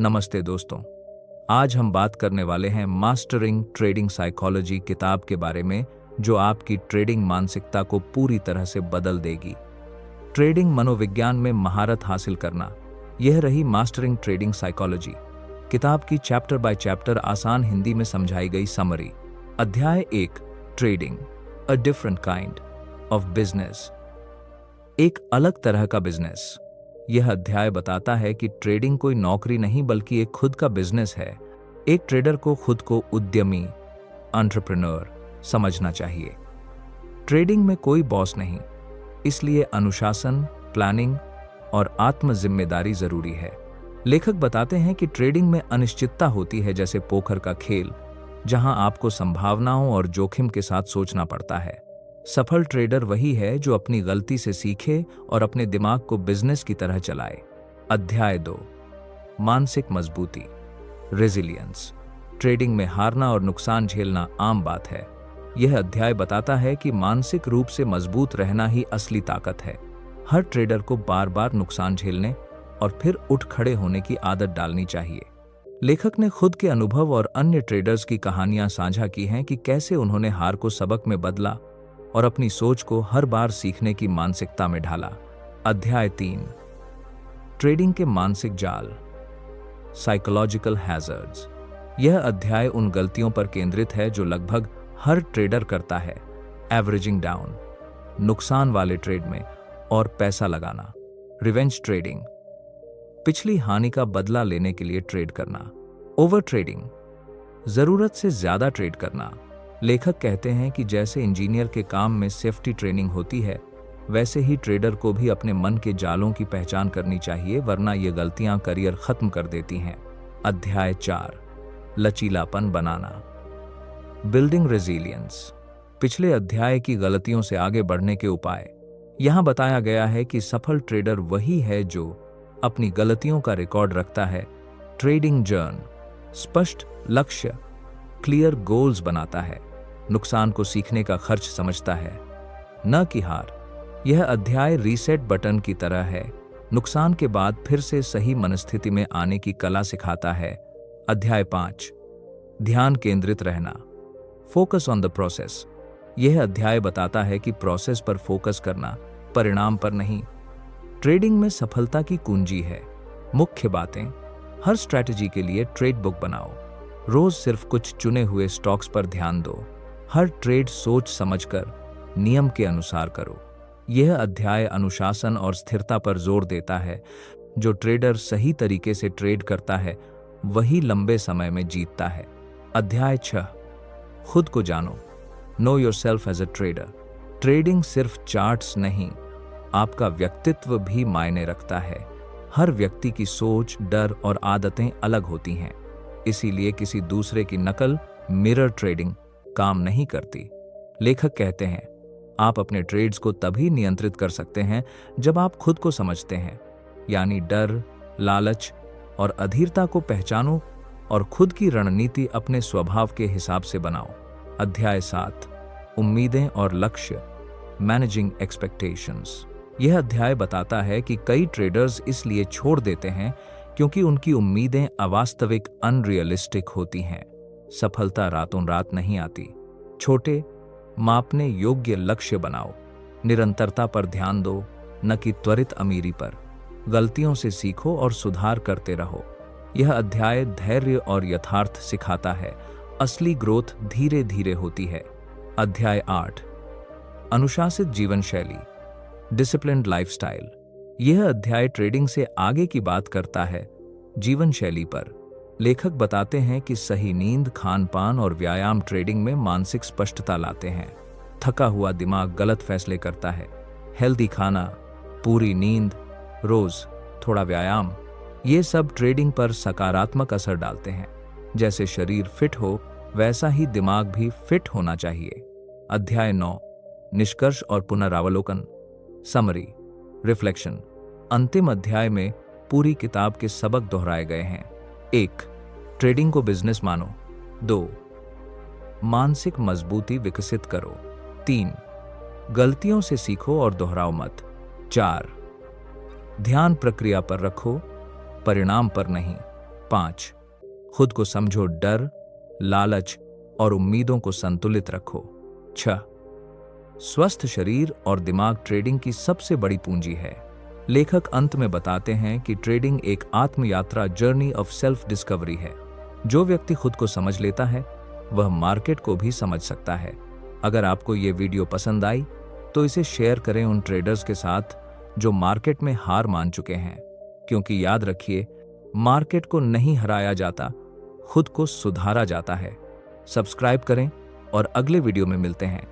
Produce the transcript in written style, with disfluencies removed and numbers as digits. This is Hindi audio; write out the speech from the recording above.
नमस्ते दोस्तों। आज हम बात करने वाले हैं मास्टरिंग ट्रेडिंग साइकोलॉजी किताब के बारे में, जो आपकी ट्रेडिंग मानसिकता को पूरी तरह से बदल देगी। ट्रेडिंग मनोविज्ञान में महारत हासिल करना, यह रही मास्टरिंग ट्रेडिंग साइकोलॉजी किताब की चैप्टर बाय चैप्टर आसान हिंदी में समझाई गई समरी। अध्याय 1, trading a different kind of business, एक अलग तरह का बिजनेस। यह अध्याय बताता है कि ट्रेडिंग कोई नौकरी नहीं बल्कि एक खुद का बिजनेस है। एक ट्रेडर को खुद को उद्यमी, एंटरप्रेन्योर समझना चाहिए। ट्रेडिंग में कोई बॉस नहीं, इसलिए अनुशासन, प्लानिंग और आत्म जिम्मेदारी जरूरी है। लेखक बताते हैं कि ट्रेडिंग में अनिश्चितता होती है, जैसे पोकर का खेल, जहां आपको संभावनाओं और जोखिम के साथ सोचना पड़ता है। सफल ट्रेडर वही है जो अपनी गलती से सीखे और अपने दिमाग को बिजनेस की तरह चलाए। अध्याय 2, मानसिक मजबूती, रेजिलियंस। ट्रेडिंग में हारना और नुकसान झेलना आम बात है। यह अध्याय बताता है कि मानसिक रूप से मजबूत रहना ही असली ताकत है। हर ट्रेडर को बार बार नुकसान झेलने और फिर उठ खड़े होने की आदत डालनी चाहिए। लेखक ने खुद के अनुभव और अन्य ट्रेडर्स की कहानियां साझा की हैं कि कैसे उन्होंने हार को सबक में बदला और अपनी सोच को हर बार सीखने की मानसिकता में ढाला। अध्याय 3, ट्रेडिंग के मानसिक जाल, साइकोलॉजिकल हैजर्ड्स। यह अध्याय उन गलतियों पर केंद्रित है जो लगभग हर ट्रेडर करता है। एवरेजिंग डाउन, नुकसान वाले ट्रेड में, और पैसा लगाना, रिवेंज ट्रेडिंग, पिछली हानि का बदला लेने के लिए ट्रेड करना। ओवर ट्रेडिंग, जरूरत से ज्यादा ट्रेड करना। लेखक कहते हैं कि जैसे इंजीनियर के काम में सेफ्टी ट्रेनिंग होती है, वैसे ही ट्रेडर को भी अपने मन के जालों की पहचान करनी चाहिए, वरना ये गलतियां करियर खत्म कर देती हैं। अध्याय 4, लचीलापन बनाना, बिल्डिंग रेजिलियंस। पिछले अध्याय की गलतियों से आगे बढ़ने के उपाय यहां बताया गया है कि सफल ट्रेडर वही है जो अपनी गलतियों का रिकॉर्ड रखता है। ट्रेडिंग जर्न, स्पष्ट लक्ष्य, क्लियर गोल्स बनाता है, नुकसान को सीखने का खर्च समझता है, न कि हार। यह अध्याय रीसेट बटन की तरह है, नुकसान के बाद फिर से सही मनस्थिति में आने की कला सिखाता है। अध्याय 5, ध्यान केंद्रित रहना, फोकस ऑन द प्रोसेस। यह अध्याय बताता है कि प्रोसेस पर फोकस करना, परिणाम पर नहीं। ट्रेडिंग में सफलता की कुंजी है मुख्य बातें। हर स्ट्रैटेजी के लिए ट्रेड बुक बनाओ, रोज सिर्फ कुछ चुने हुए स्टॉक्स पर ध्यान दो, हर ट्रेड सोच समझकर नियम के अनुसार करो। यह अध्याय अनुशासन और स्थिरता पर जोर देता है। जो ट्रेडर सही तरीके से ट्रेड करता है, वही लंबे समय में जीतता है। अध्याय 6, खुद को जानो, know yourself as a trader. Trading सिर्फ चार्ट्स नहीं, आपका व्यक्तित्व भी मायने रखता है। हर व्यक्ति की सोच, डर और आदतें अलग होती हैं, इसीलिए किसी दूसरे की नकल, मिरर ट्रेडिंग, काम नहीं करती। लेखक कहते हैं, आप अपने ट्रेड्स को तभी नियंत्रित कर सकते हैं जब आप खुद को समझते हैं, यानी डर, लालच और अधीरता को पहचानो और खुद की रणनीति अपने स्वभाव के हिसाब से बनाओ। अध्याय 7, उम्मीदें और लक्ष्य, मैनेजिंग एक्सपेक्टेशंस। यह अध्याय बताता है कि कई ट्रेडर्स इसलिए छोड़ देते हैं क्योंकि उनकी उम्मीदें अवास्तविक, अनरियलिस्टिक होती हैं। सफलता रातों रात नहीं आती। छोटे, मापने योग्य लक्ष्य बनाओ, निरंतरता पर ध्यान दो, न कि त्वरित अमीरी पर। गलतियों से सीखो और सुधार करते रहो। यह अध्याय धैर्य और यथार्थ सिखाता है। असली ग्रोथ धीरे धीरे होती है। अध्याय 8, अनुशासित जीवन शैली, डिसिप्लिन्ड लाइफस्टाइल। यह अध्याय ट्रेडिंग से आगे की बात करता है, जीवन शैली पर। लेखक बताते हैं कि सही नींद, खान पान और व्यायाम ट्रेडिंग में मानसिक स्पष्टता लाते हैं। थका हुआ दिमाग गलत फैसले करता है। हेल्दी खाना, पूरी नींद, रोज थोड़ा व्यायाम, ये सब ट्रेडिंग पर सकारात्मक असर डालते हैं। जैसे शरीर फिट हो, वैसा ही दिमाग भी फिट होना चाहिए। अध्याय 9, निष्कर्ष और पुनरावलोकन, समरी, रिफ्लेक्शन। अंतिम अध्याय में पूरी किताब के सबक दोहराए गए हैं। 1, ट्रेडिंग को बिजनेस मानो। 2, मानसिक मजबूती विकसित करो। 3, गलतियों से सीखो और दोहराओ मत। 4, ध्यान प्रक्रिया पर रखो, परिणाम पर नहीं। 5. खुद को समझो, डर, लालच और उम्मीदों को संतुलित रखो। 6. स्वस्थ शरीर और दिमाग ट्रेडिंग की सबसे बड़ी पूंजी है। लेखक अंत में बताते हैं कि ट्रेडिंग एक आत्मयात्रा, जर्नी ऑफ सेल्फ डिस्कवरी है। जो व्यक्ति खुद को समझ लेता है वह मार्केट को भी समझ सकता है। अगर आपको ये वीडियो पसंद आई तो इसे शेयर करें उन ट्रेडर्स के साथ जो मार्केट में हार मान चुके हैं, क्योंकि याद रखिए, मार्केट को नहीं हराया जाता, खुद को सुधारा जाता है। सब्सक्राइब करें और अगले वीडियो में मिलते हैं।